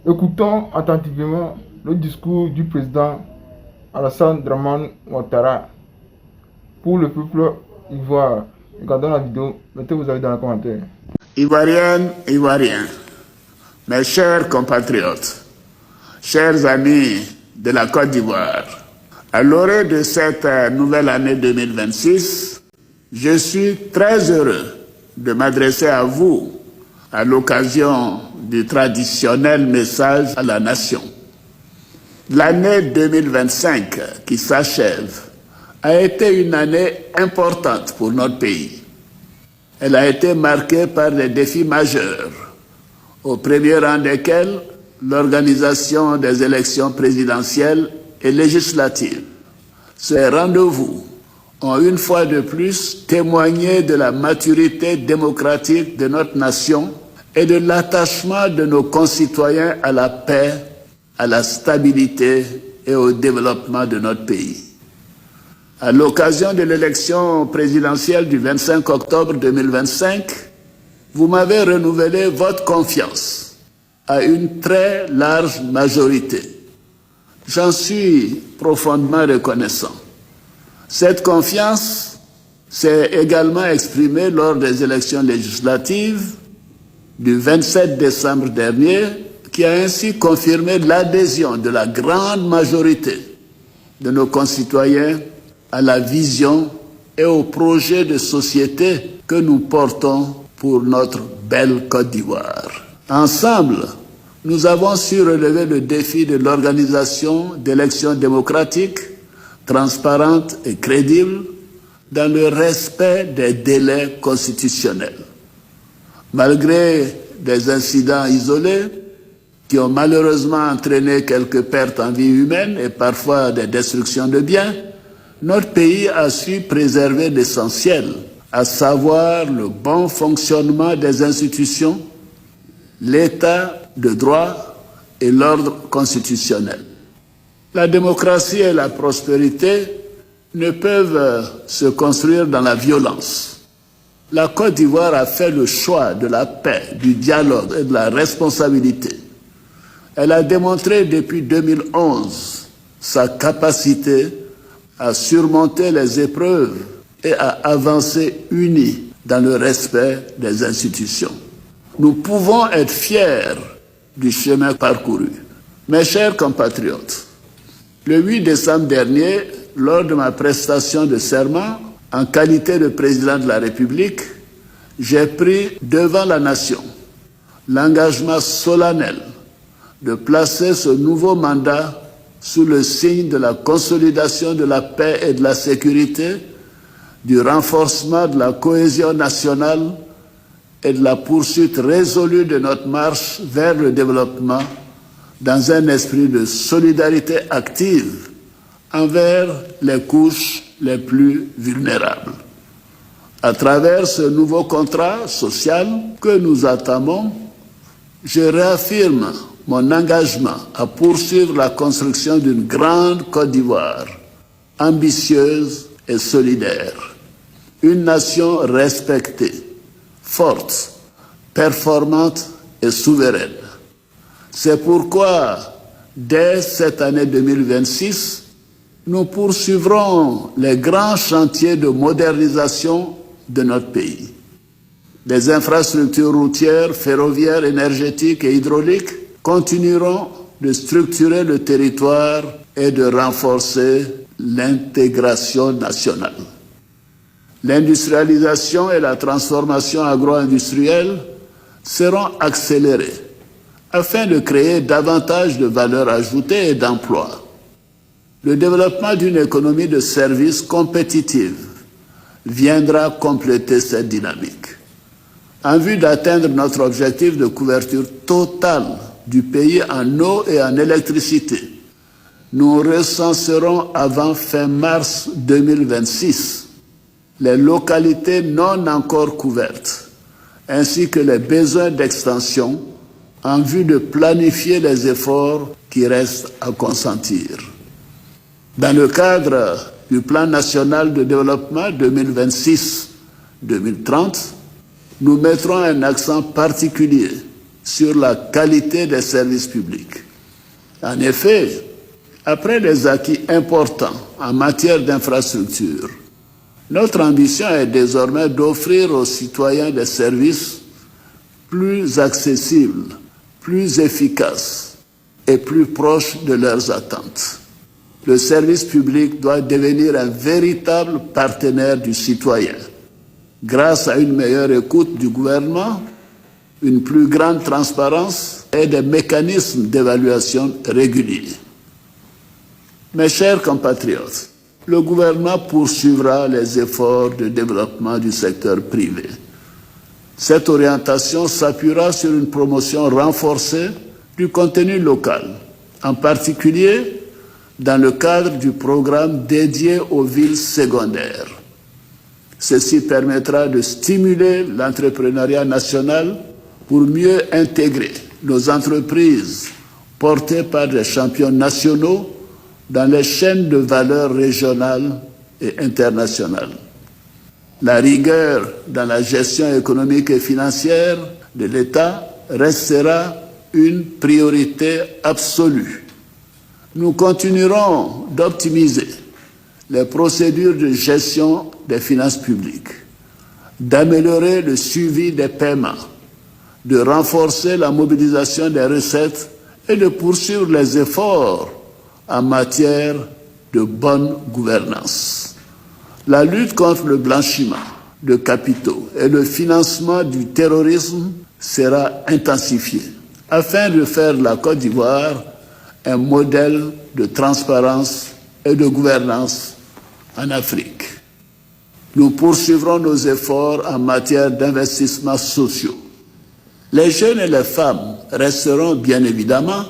Écoutons attentivement le discours du président Alassane Dramane Ouattara pour le peuple ivoire. Regardons la vidéo, mettez vos avis dans les commentaires. Ivoiriennes, Ivoiriens, mes chers compatriotes, chers amis de la Côte d'Ivoire, à l'orée de cette nouvelle année 2026, je suis très heureux de m'adresser à vous à l'occasion du traditionnel message à la nation. L'année 2025 qui s'achève a été une année importante pour notre pays. Elle a été marquée par des défis majeurs, au premier rang desquels l'organisation des élections présidentielles et législatives. Ces rendez-vous ont une fois de plus témoigné de la maturité démocratique de notre nation et de l'attachement de nos concitoyens à la paix, à la stabilité et au développement de notre pays. À l'occasion de l'élection présidentielle du 25 octobre 2025, vous m'avez renouvelé votre confiance à une très large majorité. J'en suis profondément reconnaissant. Cette confiance s'est également exprimée lors des élections législatives du 27 décembre dernier, qui a ainsi confirmé l'adhésion de la grande majorité de nos concitoyens à la vision et au projet de société que nous portons pour notre belle Côte d'Ivoire. Ensemble, nous avons su relever le défi de l'organisation d'élections démocratiques, transparentes et crédibles, dans le respect des délais constitutionnels. Malgré des incidents isolés qui ont malheureusement entraîné quelques pertes en vie humaine et parfois des destructions de biens, notre pays a su préserver l'essentiel, à savoir le bon fonctionnement des institutions, l'état de droit et l'ordre constitutionnel. La démocratie et la prospérité ne peuvent se construire dans la violence. La Côte d'Ivoire a fait le choix de la paix, du dialogue et de la responsabilité. Elle a démontré depuis 2011 sa capacité à surmonter les épreuves et à avancer unis dans le respect des institutions. Nous pouvons être fiers du chemin parcouru. Mes chers compatriotes, le 8 décembre dernier, lors de ma prestation de serment, en qualité de président de la République, j'ai pris devant la nation l'engagement solennel de placer ce nouveau mandat sous le signe de la consolidation de la paix et de la sécurité, du renforcement de la cohésion nationale et de la poursuite résolue de notre marche vers le développement dans un esprit de solidarité active envers les couches les plus vulnérables. À travers ce nouveau contrat social que nous entamons, je réaffirme mon engagement à poursuivre la construction d'une grande Côte d'Ivoire, ambitieuse et solidaire. Une nation respectée, forte, performante et souveraine. C'est pourquoi, dès cette année 2026, nous poursuivrons les grands chantiers de modernisation de notre pays. Les infrastructures routières, ferroviaires, énergétiques et hydrauliques continueront de structurer le territoire et de renforcer l'intégration nationale. L'industrialisation et la transformation agro-industrielle seront accélérées afin de créer davantage de valeur ajoutée et d'emplois. Le développement d'une économie de services compétitive viendra compléter cette dynamique. En vue d'atteindre notre objectif de couverture totale du pays en eau et en électricité, nous recenserons avant fin mars 2026 les localités non encore couvertes, ainsi que les besoins d'extension en vue de planifier les efforts qui restent à consentir. Dans le cadre du Plan national de développement 2026-2030, nous mettrons un accent particulier sur la qualité des services publics. En effet, après des acquis importants en matière d'infrastructure, notre ambition est désormais d'offrir aux citoyens des services plus accessibles, plus efficaces et plus proches de leurs attentes. Le service public doit devenir un véritable partenaire du citoyen, grâce à une meilleure écoute du gouvernement, une plus grande transparence et des mécanismes d'évaluation réguliers. Mes chers compatriotes, le gouvernement poursuivra les efforts de développement du secteur privé. Cette orientation s'appuiera sur une promotion renforcée du contenu local, en particulier dans le cadre du programme dédié aux villes secondaires. Ceci permettra de stimuler l'entrepreneuriat national pour mieux intégrer nos entreprises portées par des champions nationaux dans les chaînes de valeur régionales et internationales. La rigueur dans la gestion économique et financière de l'État restera une priorité absolue. Nous continuerons d'optimiser les procédures de gestion des finances publiques, d'améliorer le suivi des paiements, de renforcer la mobilisation des recettes et de poursuivre les efforts en matière de bonne gouvernance. La lutte contre le blanchiment de capitaux et le financement du terrorisme sera intensifiée afin de faire de la Côte d'Ivoire un modèle de transparence et de gouvernance en Afrique. Nous poursuivrons nos efforts en matière d'investissements sociaux. Les jeunes et les femmes resteront bien évidemment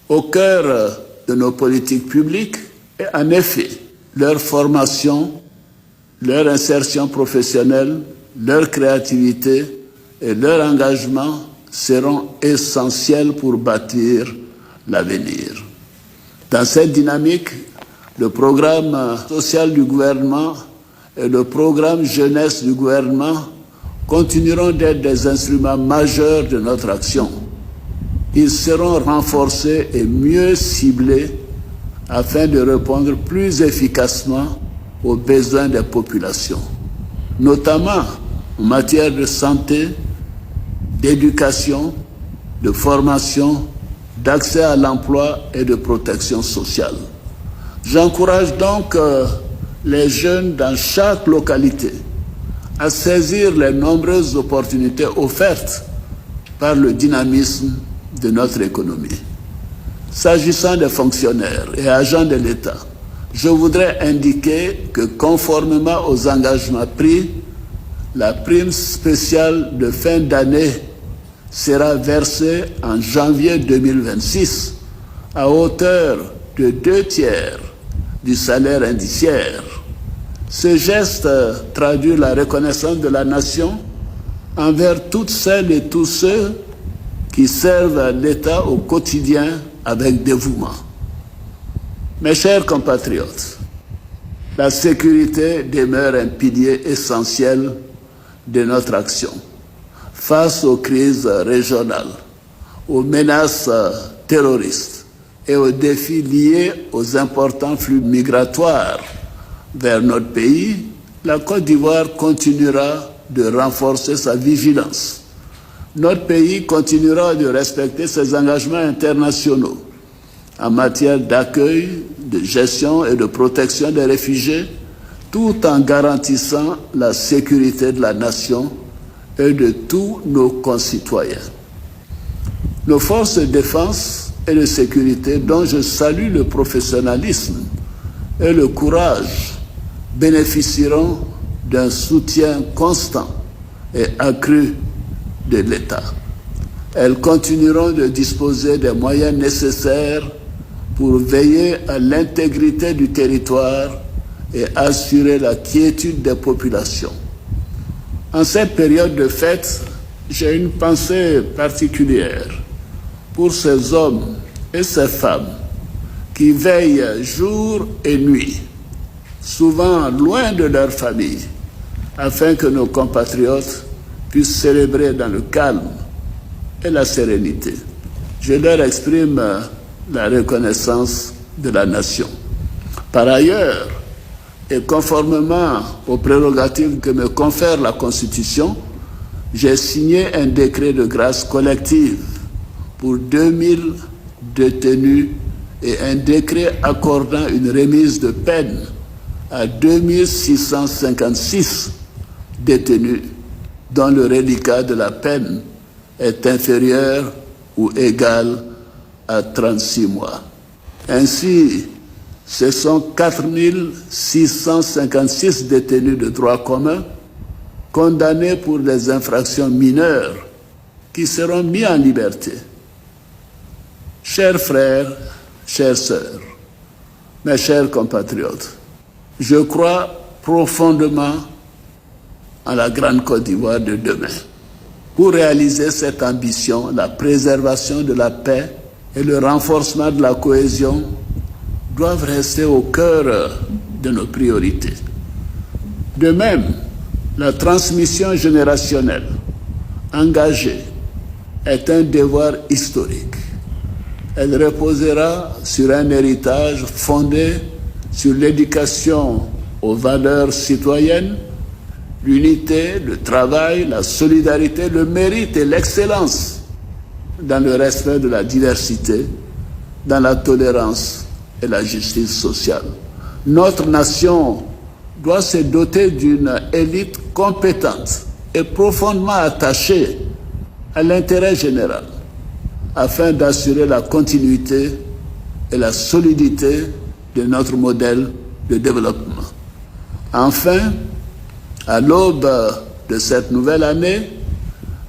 au cœur de nos politiques publiques et en effet, leur formation, leur insertion professionnelle, leur créativité et leur engagement seront essentiels pour bâtir l'avenir. Dans cette dynamique, le programme social du gouvernement et le programme jeunesse du gouvernement continueront d'être des instruments majeurs de notre action. Ils seront renforcés et mieux ciblés afin de répondre plus efficacement aux besoins des populations, notamment en matière de santé, d'éducation, de formation, d'accès à l'emploi et de protection sociale. J'encourage donc les jeunes dans chaque localité à saisir les nombreuses opportunités offertes par le dynamisme de notre économie. S'agissant des fonctionnaires et agents de l'État, je voudrais indiquer que conformément aux engagements pris, la prime spéciale de fin d'année sera versée en janvier 2026 à hauteur de 2/3 du salaire indiciaire. Ce geste traduit la reconnaissance de la nation envers toutes celles et tous ceux qui servent l'État au quotidien avec dévouement. Mes chers compatriotes, la sécurité demeure un pilier essentiel de notre action. Face aux crises régionales, aux menaces terroristes et aux défis liés aux importants flux migratoires vers notre pays, la Côte d'Ivoire continuera de renforcer sa vigilance. Notre pays continuera de respecter ses engagements internationaux en matière d'accueil, de gestion et de protection des réfugiés, tout en garantissant la sécurité de la nation et de tous nos concitoyens. Nos forces de défense et de sécurité, dont je salue le professionnalisme et le courage, bénéficieront d'un soutien constant et accru de l'État. Elles continueront de disposer des moyens nécessaires pour veiller à l'intégrité du territoire et assurer la quiétude des populations. En cette période de fête, j'ai une pensée particulière pour ces hommes et ces femmes qui veillent jour et nuit, souvent loin de leur famille, afin que nos compatriotes puissent célébrer dans le calme et la sérénité. Je leur exprime la reconnaissance de la nation. Par ailleurs, et conformément aux prérogatives que me confère la Constitution, j'ai signé un décret de grâce collective pour 2000 détenus et un décret accordant une remise de peine à 2656 détenus dont le reliquat de la peine est inférieur ou égal à 36 mois. Ainsi, ce sont 4656 détenus de droit commun condamnés pour des infractions mineures qui seront mis en liberté. Chers frères, chères sœurs, mes chers compatriotes, je crois profondément en la grande Côte d'Ivoire de demain. Pour réaliser cette ambition, la préservation de la paix et le renforcement de la cohésion doivent rester au cœur de nos priorités. De même, la transmission générationnelle engagée est un devoir historique. Elle reposera sur un héritage fondé sur l'éducation aux valeurs citoyennes, l'unité, le travail, la solidarité, le mérite et l'excellence dans le respect de la diversité, dans la tolérance et la justice sociale. Notre nation doit se doter d'une élite compétente et profondément attachée à l'intérêt général afin d'assurer la continuité et la solidité de notre modèle de développement. Enfin, à l'aube de cette nouvelle année,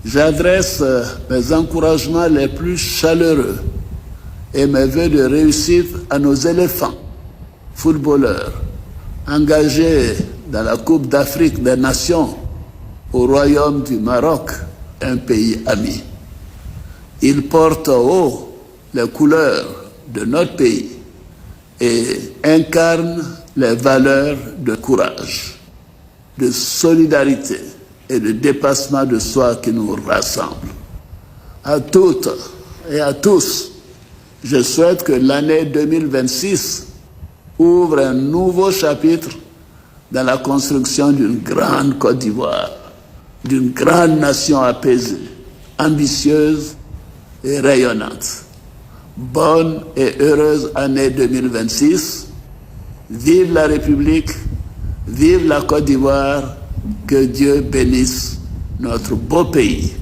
j'adresse mes encouragements les plus chaleureux et mes vœux de réussite à nos éléphants, footballeurs, engagés dans la Coupe d'Afrique des Nations au Royaume du Maroc, un pays ami. Ils portent haut les couleurs de notre pays et incarnent les valeurs de courage, de solidarité et de dépassement de soi qui nous rassemblent. À toutes et à tous, je souhaite que l'année 2026 ouvre un nouveau chapitre dans la construction d'une grande Côte d'Ivoire, d'une grande nation apaisée, ambitieuse et rayonnante. Bonne et heureuse année 2026. Vive la République, vive la Côte d'Ivoire, que Dieu bénisse notre beau pays.